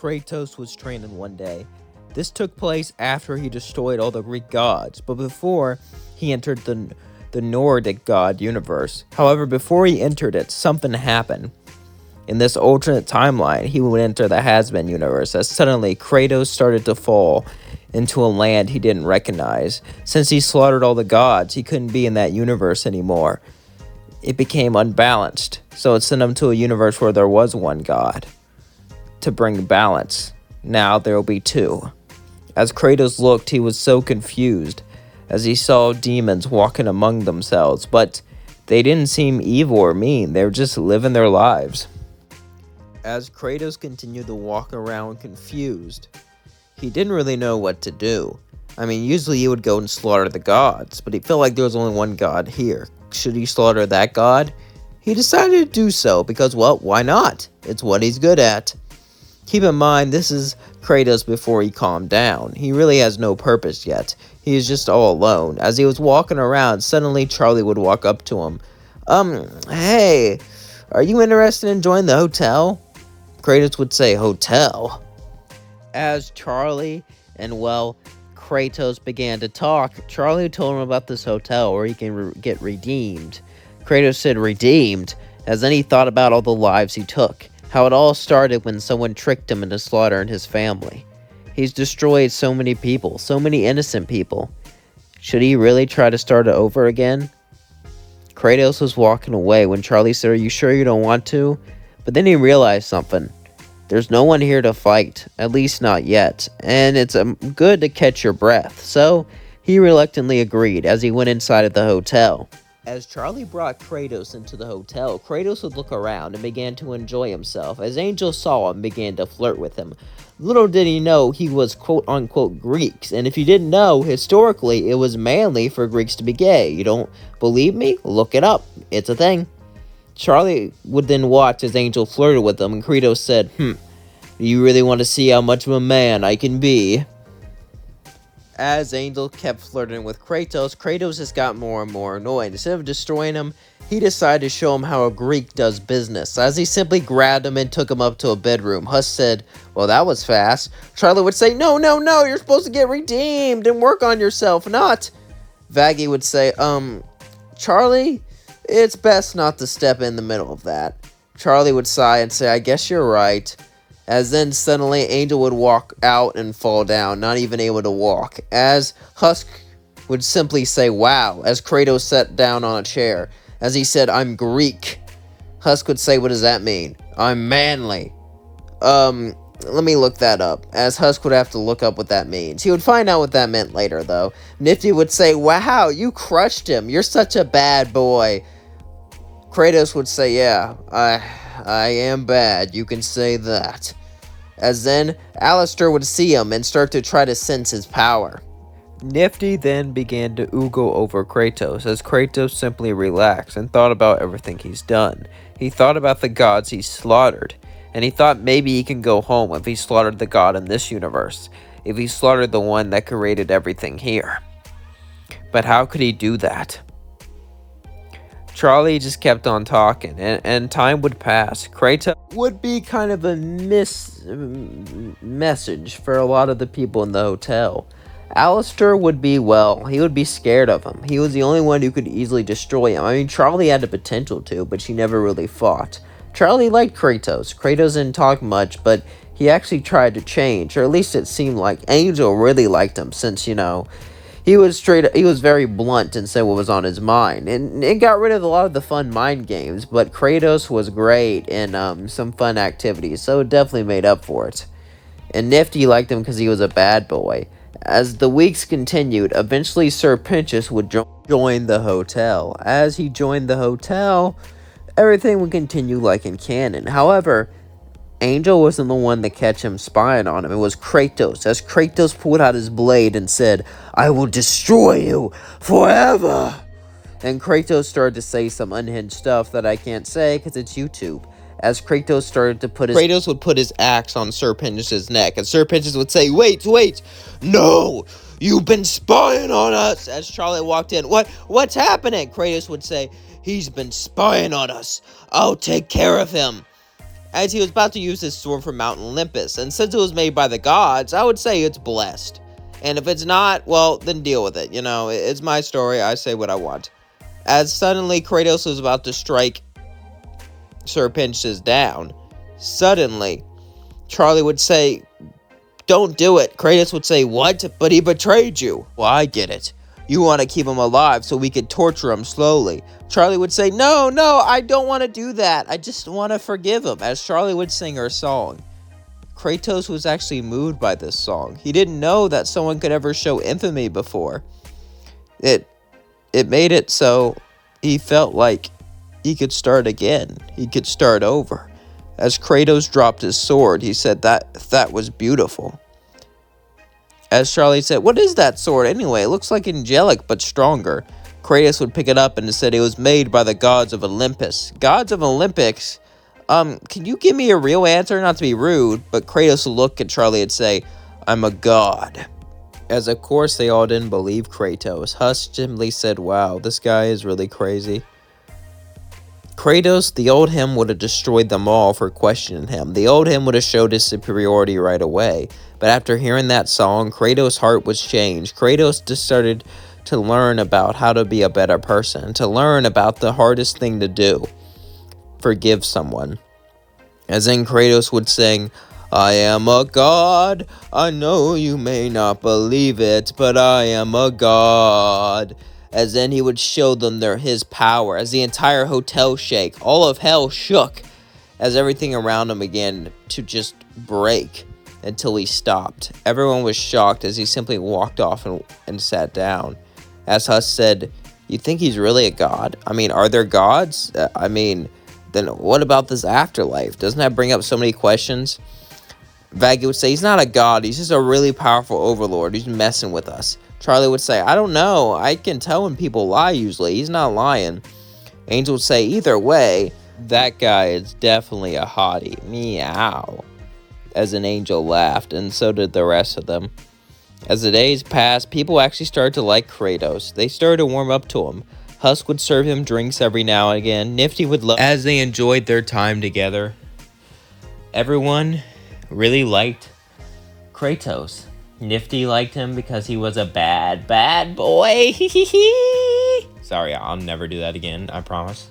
Kratos was training one day. This took place after he destroyed all the Greek gods, but before he entered the Nordic god universe. However, before he entered it, something happened. In this alternate timeline, he would enter the Hazbin universe as suddenly Kratos started to fall into a land he didn't recognize. Since he slaughtered all the gods, he couldn't be in that universe anymore. It became unbalanced, so it sent him to a universe where there was one god. To bring balance, now there will be two. As Kratos looked, he was so confused as he saw demons walking among themselves, but they didn't seem evil or mean, they were just living their lives. As Kratos continued to walk around confused, he didn't really know what to do. I mean, usually he would go and slaughter the gods, but he felt like there was only one god here. Should he slaughter that god? He decided to do so because, well, why not? It's what he's good at. Keep in mind, this is Kratos before he calmed down. He really has no purpose yet. He is just all alone. As he was walking around, suddenly Charlie would walk up to him. Hey, are you interested in joining the hotel? Kratos would say, hotel? As Charlie and, well, Kratos began to talk, Charlie told him about this hotel where he can get redeemed. Kratos said redeemed, as then he thought about all the lives he took. How it all started when someone tricked him into slaughtering his family. He's destroyed so many people, so many innocent people. Should he really try to start it over again? Kratos was walking away when Charlie said, are you sure you don't want to? But then he realized something. There's no one here to fight, at least not yet, and it's good to catch your breath. So he reluctantly agreed as he went inside of the hotel. As Charlie brought Kratos into the hotel, Kratos would look around and began to enjoy himself as Angel saw him and began to flirt with him. Little did he know he was quote-unquote Greeks, and if you didn't know, historically it was manly for Greeks to be gay. You don't believe me? Look it up. It's a thing. Charlie would then watch as Angel flirted with him, and Kratos said, do you really want to see how much of a man I can be? As Angel kept flirting with Kratos, Kratos just got more and more annoyed. Instead of destroying him, he decided to show him how a Greek does business. As he simply grabbed him and took him up to a bedroom, Huss said, well, that was fast. Charlie would say, no, you're supposed to get redeemed and work on yourself, not. Vaggie would say, Charlie, it's best not to step in the middle of that. Charlie would sigh and say, I guess you're right. As then suddenly Angel would walk out and fall down, not even able to walk. As Husk would simply say, wow, as Kratos sat down on a chair. As he said, I'm Greek. Husk would say, what does that mean? I'm manly. Let me look that up. As Husk would have to look up what that means. He would find out what that meant later, though. Nifty would say, wow, you crushed him. You're such a bad boy. Kratos would say, yeah, I am bad. You can say that. As then, Alistair would see him and start to try to sense his power. Nifty then began to oogle over Kratos, as Kratos simply relaxed and thought about everything he's done. He thought about the gods he slaughtered, and he thought maybe he can go home if he slaughtered the god in this universe, if he slaughtered the one that created everything here. But how could he do that? Charlie just kept on talking, and time would pass. Kratos would be kind of a message for a lot of the people in the hotel. Alistair would be, well, he would be scared of him. He was the only one who could easily destroy him. I mean, Charlie had the potential to, but she never really fought. Charlie liked Kratos. Kratos didn't talk much, but he actually tried to change, or at least it seemed like. Angel really liked him since, he was very blunt and said what was on his mind. And it got rid of a lot of the fun mind games, but Kratos was great in some fun activities, so it definitely made up for it. And Nifty liked him because he was a bad boy. As the weeks continued, eventually Sir Pinchus would join the hotel. As he joined the hotel, everything would continue like in canon. However, Angel wasn't the one to catch him spying on him. It was Kratos, as Kratos pulled out his blade and said, I will destroy you forever. And Kratos started to say some unhinged stuff that I can't say because it's YouTube. As Kratos started to Kratos would put his axe on Sir Pinchus's neck, and Sir Pinchus would say, wait, no, you've been spying on us. As Charlie walked in, what's happening? Kratos would say, he's been spying on us. I'll take care of him. as he was about to use his sword from Mount Olympus, and since it was made by the gods, I would say it's blessed. And if it's not, well, then deal with it. You know, it's my story, I say what I want. As suddenly Kratos was about to strike Sir Pinches down, suddenly Charlie would say, "Don't do it." Kratos would say, "What? But he betrayed you." "Well, I get it. You want to keep him alive so we could torture him slowly." Charlie would say, No, I don't want to do that. I just want to forgive him," as Charlie would sing her song. Kratos was actually moved by this song. He didn't know that someone could ever show infamy before. It made it so he felt like he could start again. He could start over. As Kratos dropped his sword, he said that was beautiful. As Charlie said, "What is that sword anyway? It looks like angelic, but stronger." Kratos would pick it up and said it was made by the gods of Olympus. Gods of Olympus? Can you give me a real answer? Not to be rude, but Kratos would look at Charlie and say, "I'm a god." As of course they all didn't believe Kratos. Huss simply said, "Wow, this guy is really crazy." Kratos, the old him would have destroyed them all for questioning him. The old him would have showed his superiority right away. But after hearing that song, Kratos' heart was changed. Kratos just started to learn about how to be a better person, to learn about the hardest thing to do, forgive someone. As then Kratos would sing, "I am a god, I know you may not believe it, but I am a god." As then he would show them his power, as the entire hotel shake, all of hell shook, as everything around him began to just break until he stopped. Everyone was shocked as he simply walked off and sat down. As Huss said, "You think he's really a god? I mean, are there gods? Then what about this afterlife? Doesn't that bring up so many questions?" Vaggie would say, "He's not a god, he's just a really powerful overlord who's messing with us." Charlie would say, "I don't know, I can tell when people lie usually, he's not lying." Angel would say, "Either way, that guy is definitely a hottie, meow." As an Angel laughed, and so did the rest of them. As the days passed, people actually started to like Kratos. They started to warm up to him. Husk would serve him drinks every now and again. Nifty would love as they enjoyed their time together. Everyone really liked Kratos. Nifty liked him because he was a bad boy. Sorry, I'll never do that again, I promise.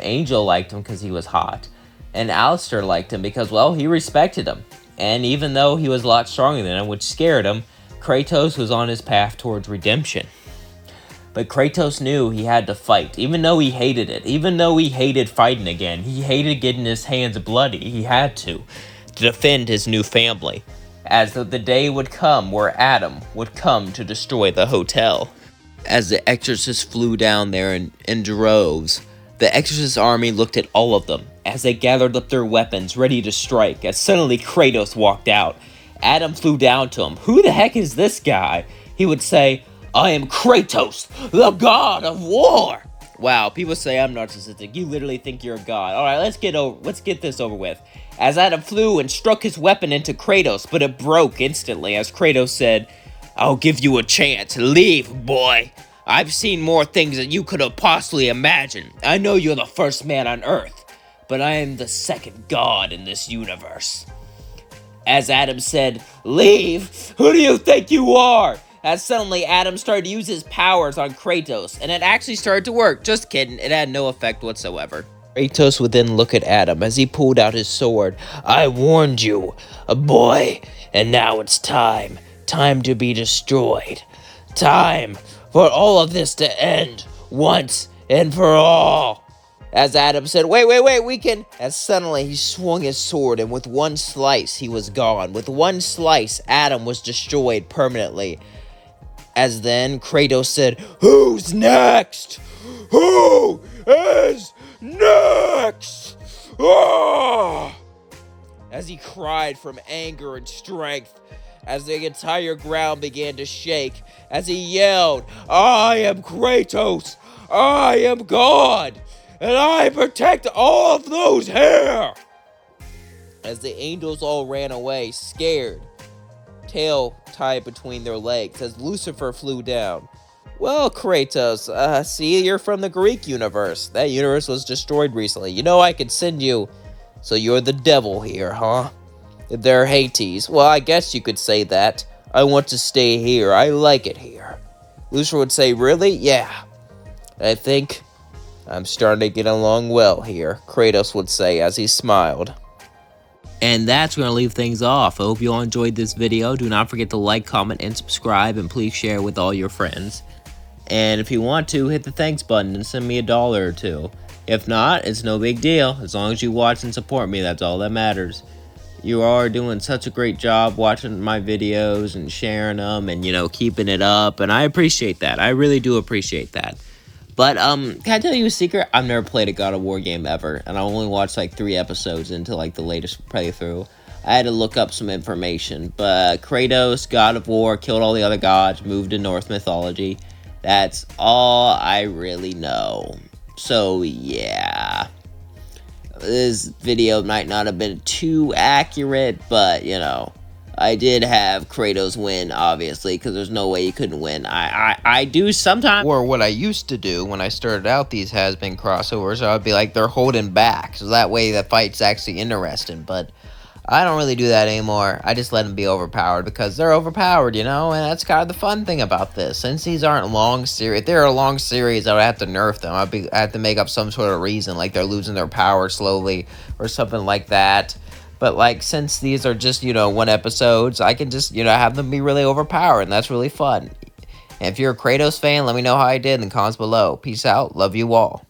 Angel liked him because he was hot. And Alistair liked him because, well, he respected him. And even though he was a lot stronger than him, which scared him, Kratos was on his path towards redemption. But Kratos knew he had to fight, even though he hated it. Even though he hated fighting again. He hated getting his hands bloody. He had to defend his new family. As the day would come where Adam would come to destroy the hotel. As the exorcists flew down there in droves, the exorcist army looked at all of them as they gathered up their weapons ready to strike, as suddenly Kratos walked out. Adam flew down to him. "Who the heck is this guy?" He would say, "I am Kratos, the god of war." Wow, people say I'm narcissistic. You literally think you're a god. Alright, let's get this over with. As Adam flew and struck his weapon into Kratos, but it broke instantly as Kratos said, "I'll give you a chance. Leave, boy. I've seen more things than you could have possibly imagined. I know you're the first man on Earth, but I am the second god in this universe." As Adam said, "Leave? Who do you think you are?" As suddenly Adam started to use his powers on Kratos, and it actually started to work. Just kidding, it had no effect whatsoever. Kratos would then look at Adam as he pulled out his sword. "I warned you, boy, and now it's time. Time to be destroyed. Time for all of this to end once and for all." As Adam said, wait, we can... As suddenly he swung his sword, and with one slice, he was gone. With one slice, Adam was destroyed permanently. As then Kratos said, "Who's next? Who is next?" Ah! As he cried from anger and strength, as the entire ground began to shake, as he yelled, "I am Kratos, I am God, and I protect all of those here!" As the angels all ran away, scared, tail tied between their legs, as Lucifer flew down. "Well, Kratos, see, you're from the Greek universe. That universe was destroyed recently. You know, I could send you So you're the devil here, huh? They're Hades. Well, I guess you could say that. I want to stay here. I like it here. Lucifer would say, really? Yeah. I think I'm starting to get along well here, Kratos would say as he smiled. And that's going to leave things off. I hope you all enjoyed this video. Do not forget to like, comment, and subscribe, and please share with all your friends. And if you want to, hit the thanks button and send me $1 or $2. If not, it's no big deal. As long as you watch and support me, that's all that matters. You are doing such a great job watching my videos and sharing them and, keeping it up. And I appreciate that. I really do appreciate that. But, can I tell you a secret? I've never played a God of War game ever. And I only watched, 3 episodes into, the latest playthrough. I had to look up some information. But Kratos, God of War, killed all the other gods, moved to Norse mythology. That's all I really know. So, yeah. This video might not have been too accurate, but, I did have Kratos win, obviously, because there's no way he couldn't win. I do sometimes, or what I used to do when I started out these Hazbin crossovers, I would be like, they're holding back, so that way the fight's actually interesting, but I don't really do that anymore. I just let them be overpowered because they're overpowered, and that's kind of the fun thing about this. Since these aren't long series, if they're a long series, I would have to nerf them. I have to make up some sort of reason, like they're losing their power slowly or something like that. But, since these are just, 1 episodes, I can just, have them be really overpowered, and that's really fun. And if you're a Kratos fan, let me know how I did in the comments below. Peace out. Love you all.